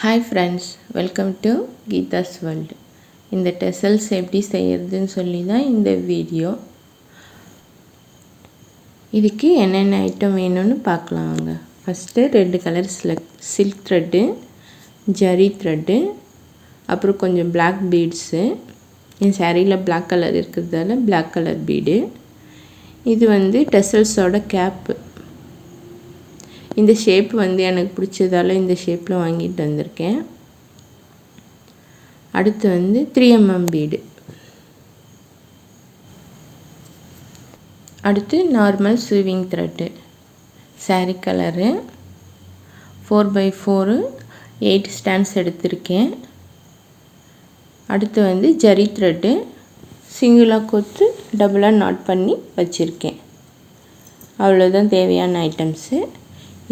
Hi friends, welcome to Geetha's world. இந்த tassels எப்படி செய்கிறதுன்னு சொல்லி தான் இந்த வீடியோ. இதுக்கு என்னென்ன ஐட்டம் வேணும்னு பார்க்கலாம் வாங்க. First red colour silk thread, zari thread, அப்புறம் கொஞ்சம் பிளாக் பீட்ஸு. என் சாரியில் பிளாக் கலர் இருக்கிறதால பிளாக் கலர் பீடு. இது வந்து டெசல்ஸோட கேப்பு. இந்த ஷேப் வந்து எனக்கு பிடிச்சதால இந்த ஷேப்பில் வாங்கிட்டு வந்திருக்கேன். அடுத்து வந்து 3mm பீடு. அடுத்து normal ஸ்விவிங் thread, sari colour 4x4 8 stands எடுத்திருக்கேன். அடுத்து வந்து ஜரி த்ரெட்டு, சிங்கிளாக கொத்து டபுளாக நாட் பண்ணி வச்சுருக்கேன். அவ்வளோதான் தேவையான ஐட்டம்ஸு.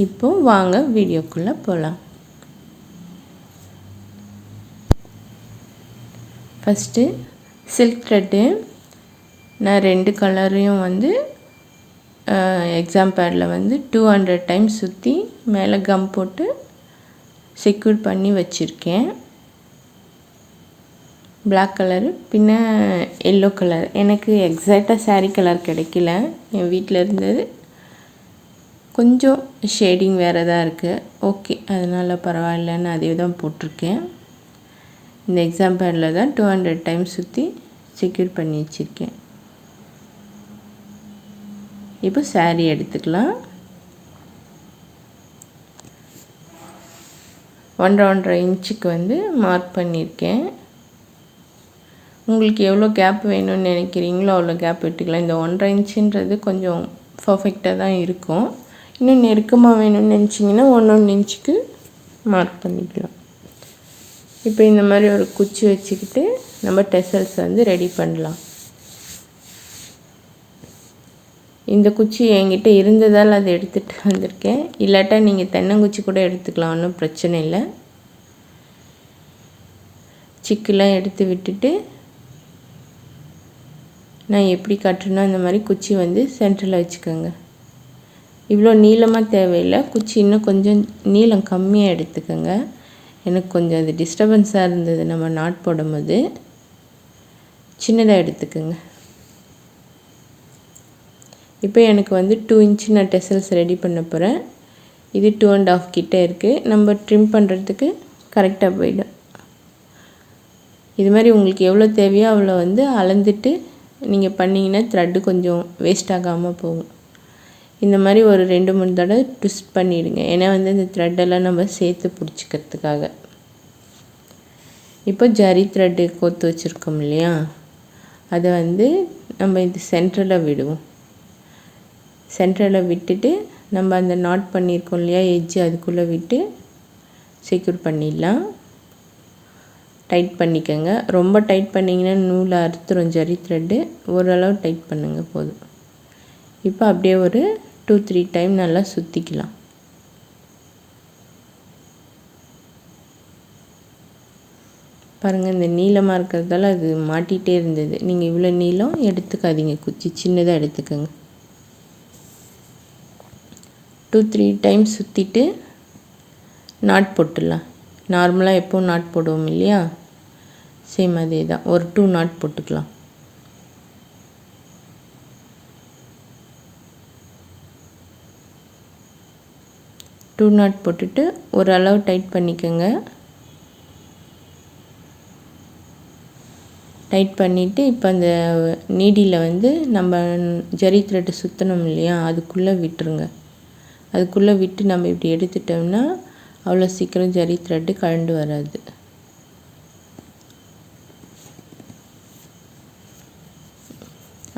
இப்போது வாங்க வீடியோக்குள்ளே போகலாம். ஃபஸ்ட்டு சில்க் த்ரெட்டு நான் 2 கலரையும் வந்து எக்ஸாம் பேடில் வந்து 200 டைம்ஸ் சுற்றி மேலே கம் போட்டு செக்யூர் பண்ணி வச்சுருக்கேன். பிளாக் கலரு பின்ன எல்லோ கலர். எனக்கு எக்ஸாக்டாக சாரீ கலர் கிடைக்கல. என் வீட்டில் இருந்தது கொஞ்சம் ஷேடிங் வேறு தான் இருக்குது. ஓகே, அதனால் பரவாயில்லன்னு அதே தான் போட்டிருக்கேன். இந்த எக்ஸாம் பேடில் தான் 200 டைம்ஸ் சுற்றி செக்யூர் பண்ணி வச்சுருக்கேன். இப்போ சாரீ எடுத்துக்கலாம். 1.5 இன்ச்சுக்கு வந்து மார்க் பண்ணியிருக்கேன். உங்களுக்கு எவ்வளோ கேப் வேணும்னு நினைக்கிறீங்களோ அவ்வளோ கேப் விட்டுக்கலாம். இந்த 1.5 இன்ச்சுன்றது கொஞ்சம் பர்ஃபெக்டாக தான் இருக்கும். இன்னும் நெருக்கமாக வேணும்னு நினச்சிங்கன்னா 1 இன்ச்சுக்கு மார்க் பண்ணிக்கலாம். இப்போ இந்த மாதிரி ஒரு குச்சி வச்சுக்கிட்டு நம்ம டெசல்ஸ் வந்து ரெடி பண்ணலாம். இந்த குச்சி என்கிட்ட இருந்ததால் அதை எடுத்துகிட்டு வந்திருக்கேன். இல்லாட்டா நீங்கள் தென்னங்குச்சி கூட எடுத்துக்கலாம், ஒன்றும் பிரச்சனை இல்லை. சிக்கெலாம் எடுத்து விட்டுட்டு நான் எப்படி கட்டுறேன்னா இந்த மாதிரி குச்சி வந்து சென்டரில் வச்சுக்கோங்க. இவ்வளோ நீளமாக தேவையில்லை. குச்சி இன்னும் கொஞ்சம் நீளம் கம்மியாக எடுத்துக்கோங்க. எனக்கு கொஞ்சம் அது டிஸ்டர்பன்ஸாக இருந்தது நம்ம நாட் போடும்போது. சின்னதாக எடுத்துக்கோங்க. இப்போ எனக்கு வந்து 2 இன்ச்சு நான் டெசல்ஸ் ரெடி பண்ண போகிறேன். இது 2.5 கிட்ட இருக்குது. நம்ம ட்ரிம் பண்ணுறதுக்கு கரெக்டாக போயிடும். இது மாதிரி உங்களுக்கு எவ்வளோ தேவையோ அவ்வளோ வந்து அளந்துட்டு நீங்கள் பண்ணிங்கன்னா த்ரெட்டு கொஞ்சம் வேஸ்ட் ஆகாமல் போகும். இந்த மாதிரி ஒரு 2-3 தடவை ட்விஸ்ட் பண்ணிவிடுங்க. ஏன்னா வந்து இந்த த்ரெட்டெல்லாம் நம்ம சேர்த்து பிடிச்சிக்கிறதுக்காக. இப்போ ஜரி த்ரெட்டு கோர்த்து வச்சுருக்கோம் இல்லையா, அதை வந்து நம்ம இது சென்டரில் விடுவோம். சென்டரில் விட்டுட்டு நம்ம அந்த நாட் பண்ணியிருக்கோம் இல்லையா எட்ஜு, அதுக்குள்ளே விட்டு செக்யூர் பண்ணிடலாம். டைட் பண்ணிக்கோங்க. ரொம்ப டைட் பண்ணிங்கன்னா நூலை அறுத்துரும் ஜரி த்ரெட்டு. ஓரளவு டைட் பண்ணுங்க போதும். இப்போ அப்படியே ஒரு 2-3 டைம் நல்லா சுற்றிக்கலாம். பாருங்கள், இந்த நீளமாக இருக்கிறதால அது மாட்டிகிட்டே இருந்தது. நீங்கள் இவ்வளோ நீளம் எடுத்துக்காதீங்க, குச்சி சின்னதாக எடுத்துக்கோங்க. 2-3 டைம் சுற்றிட்டு நாட் போட்டுடலாம். நார்மலாக எப்போது நாட் போடுவோம் இல்லையா, சேம் அதே தான். ஒரு 2 நாட் போட்டுக்கலாம். டூ நாட் போட்டுட்டு ஓரளவு டைட் பண்ணிக்கோங்க. டைட் பண்ணிவிட்டு இப்போ அந்த நீடியில் வந்து நம்ம ஜரி த்ரெட்டு சுற்றணும் இல்லையா, அதுக்குள்ளே விட்டுருங்க. அதுக்குள்ளே விட்டு நம்ம இப்படி எடுத்துட்டோம்னா அவ்வளோ சீக்கிரம் ஜரி த்ரெட்டு கழண்டு வராது.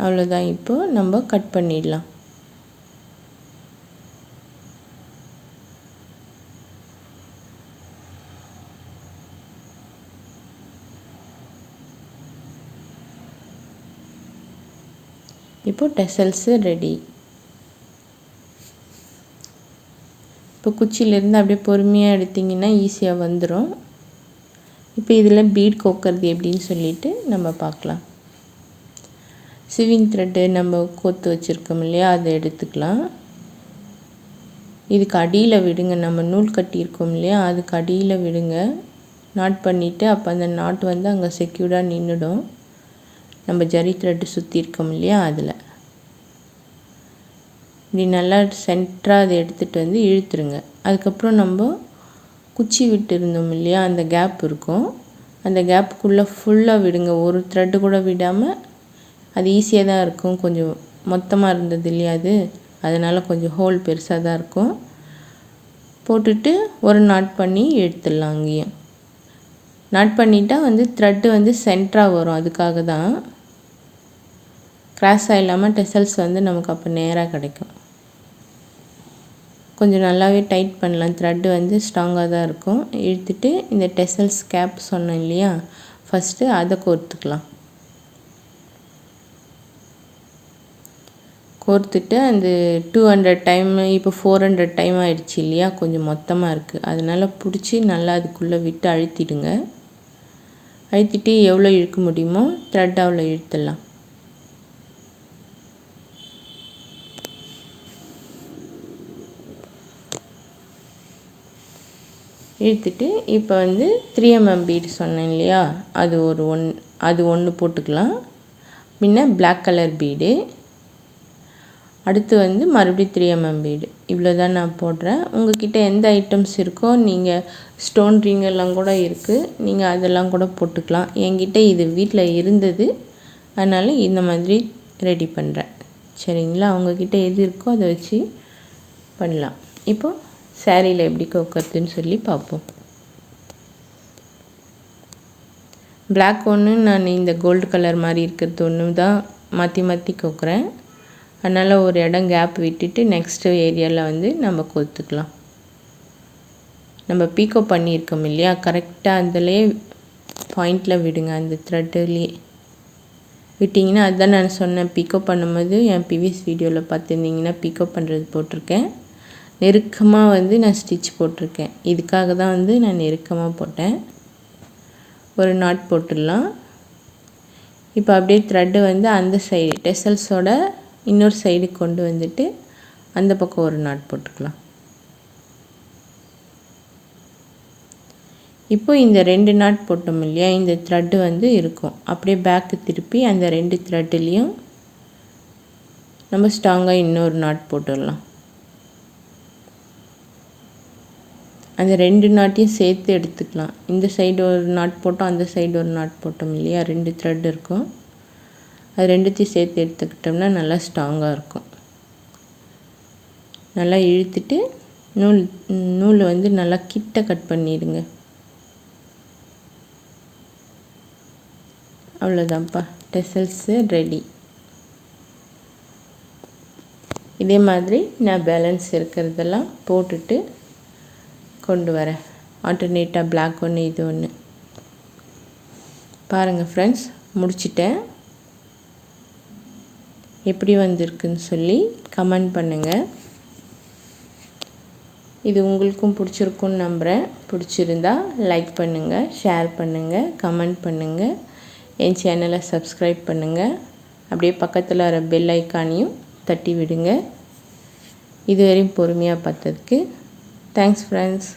அவ்வளோதான். இப்போது நம்ம கட் பண்ணிடலாம். இப்போது டெசல்ஸு ரெடி. இப்போ குச்சியிலேருந்து அப்படியே பொறுமையாக எடுத்திங்கன்னா ஈஸியாக வந்துடும். இப்போ இதில் பீட் கோக்கிறது எப்படின்னு சொல்லிட்டு நம்ம பார்க்கலாம். ஸ்விவிங் த்ரெட்டு நம்ம கோர்த்து வச்சுருக்கோம் இல்லையா, அதை எடுத்துக்கலாம். இதுக்கு அடியில் விடுங்க. நம்ம நூல் கட்டியிருக்கோம் இல்லையா, அதுக்கு அடியில் விடுங்க. நாட் பண்ணிவிட்டு அப்போ அந்த நாட் வந்து அங்கே செக்யூர்டாக நின்றுடும். நம்ம ஜரி த்ரெட்டு சுற்றி இருக்கோம் இல்லையா, அதில் இப்படி நல்லா சென்டராக அதை எடுத்துகிட்டு வந்து இழுத்துருங்க. அதுக்கப்புறம் நம்ம குச்சி விட்டு இருந்தோம் இல்லையா, அந்த கேப் இருக்கும், அந்த கேப்புக்குள்ளே ஃபுல்லாக விடுங்க. ஒரு த்ரெட்டு கூட விடாமல். அது ஈஸியாக தான் இருக்கும். கொஞ்சம் மொத்தமாக இருந்தது இல்லையா அது, அதனால் கொஞ்சம் ஹோல் பெருசாக தான் இருக்கும். போட்டுட்டு ஒரு நாட் பண்ணி எடுத்துடலாம். அங்கேயும் நாட் பண்ணிட்டா வந்து த்ரெட்டு வந்து சென்டராக வரும். அதுக்காக தான் கிராஸாக இல்லாமல் டெசல்ஸ் வந்து நமக்கு அப்போ நேராக கிடைக்கும். கொஞ்சம் நல்லாவே டைட் பண்ணலாம். த்ரெட்டு வந்து ஸ்ட்ராங்காக தான் இருக்கும். இழுத்துட்டு இந்த டெசல்ஸ் கேப் சொன்னேன் இல்லையா, ஃபஸ்ட்டு அதை கோர்த்துக்கலாம். கோர்த்துட்டு அந்த 200 டைம் இப்போ 400 டைம் ஆகிடுச்சு இல்லையா, கொஞ்சம் மொத்தமாக இருக்குது. அதனால் பிடிச்சி நல்லா அதுக்குள்ளே விட்டு அழுத்திடுங்க. அழுத்திட்டு எவ்வளோ இழுக்க முடியுமோ த்ரெட் அவ்வளோ இழுத்துடலாம். இழுத்துட்டு இப்போ வந்து 3 mm பீடு சொன்னேன் இல்லையா, அது ஒன்று போட்டுக்கலாம். முன்ன பிளாக் கலர் பீடு, அடுத்து வந்து மறுபடியும் 3 mm பீடு. இவ்வளோ தான் நான் போடுறேன். உங்கள்கிட்ட எந்த ஐட்டம்ஸ் இருக்கோ, நீங்கள் ஸ்டோன் ரிங் எல்லாம் கூட இருக்குது, நீங்கள் அதெல்லாம் கூட போட்டுக்கலாம். என்கிட்ட இது வீட்டில் இருந்தது, அதனால் இந்த மாதிரி ரெடி பண்ணுறேன். சரிங்களா, உங்கள்கிட்ட எது இருக்கோ அதை வச்சு பண்ணலாம். இப்போது சாரியில் எப்படி கோக்கிறதுன்னு சொல்லி பார்ப்போம். பிளாக் ஒன்று நான் இந்த கோல்டு கலர் மாதிரி இருக்கிறது ஒன்று தான் மாற்றி மாற்றி கோக்குறேன். அதனால் ஒரு இடம் கேப் விட்டுட்டு நெக்ஸ்ட்டு ஏரியாவில் வந்து நம்ம கோத்துக்கலாம். நம்ம பீக்கோ பண்ணியிருக்கோம் இல்லையா, கரெக்டாக அதிலே பாயிண்டில் விடுங்க. அந்த த்ரெட்டுலேயே விட்டிங்கன்னா, அதுதான் நான் சொன்னேன். பீக்கோ பண்ணும்போது என் ப்ரீவியஸ் வீடியோவில் பார்த்துருந்தீங்கன்னா பீக்கோ பண்ணுறது போட்டிருக்கேன். நெருக்கமாக வந்து நான் ஸ்டிச் போட்டிருக்கேன். இதுக்காக தான் வந்து நான் நெருக்கமாக போட்டேன். ஒரு நாட் போட்டுடலாம். இப்போ அப்படியே த்ரெட்டு வந்து அந்த சைடு டெசல்ஸோட இன்னொரு சைடு கொண்டு வந்துட்டு அந்த பக்கம் ஒரு நாட் போட்டுக்கலாம். இப்போ இந்த 2 நாட் போட்டோம் இல்லையா, இந்த த்ரெட்டு வந்து இருக்கும். அப்படியே பேக்கு திருப்பி அந்த 2 த்ரெட்டுலேயும் நம்ம ஸ்ட்ராங்காக இன்னொரு நாட் போட்டுடலாம். அந்த 2 நாட்டையும் சேர்த்து எடுத்துக்கலாம். இந்த சைடு ஒரு நாட் போட்டோம், அந்த சைடு ஒரு நாட் போட்டோம் இல்லையா, 2 த்ரெட் இருக்கும். அது ரெண்டுத்தையும் சேர்த்து எடுத்துக்கிட்டோம்னா நல்லா ஸ்ட்ராங்காக இருக்கும். நல்லா இழுத்துட்டு நூலை வந்து நல்லா கிட்ட கட் பண்ணிடுங்க. அவ்வளோதான்ப்பா, டெசல்ஸு ரெடி. இதே மாதிரி நான் பேலன்ஸ் இருக்கிறதெல்லாம் போட்டுட்டு கொண்டு வரேன். ஆல்டர்னேட்டாக பிளாக் ஒன்று, இது ஒன்று. பாருங்கள் ஃப்ரெண்ட்ஸ், முடிச்சிட்டேன். எப்படி வந்திருக்குன்னு சொல்லி கமெண்ட் பண்ணுங்கள். இது உங்களுக்கும் பிடிச்சிருக்குன்னு நம்புகிறேன். பிடிச்சிருந்தா லைக் பண்ணுங்கள், ஷேர் பண்ணுங்கள், கமெண்ட் பண்ணுங்கள். என் சேனலை சப்ஸ்கிரைப் பண்ணுங்கள். அப்படியே பக்கத்தில் வர பெல் ஐக்கானையும் தட்டி விடுங்க. இதுவரையும் பொறுமையாக பார்த்ததுக்கு தேங்க்ஸ் ஃப்ரெண்ட்ஸ்.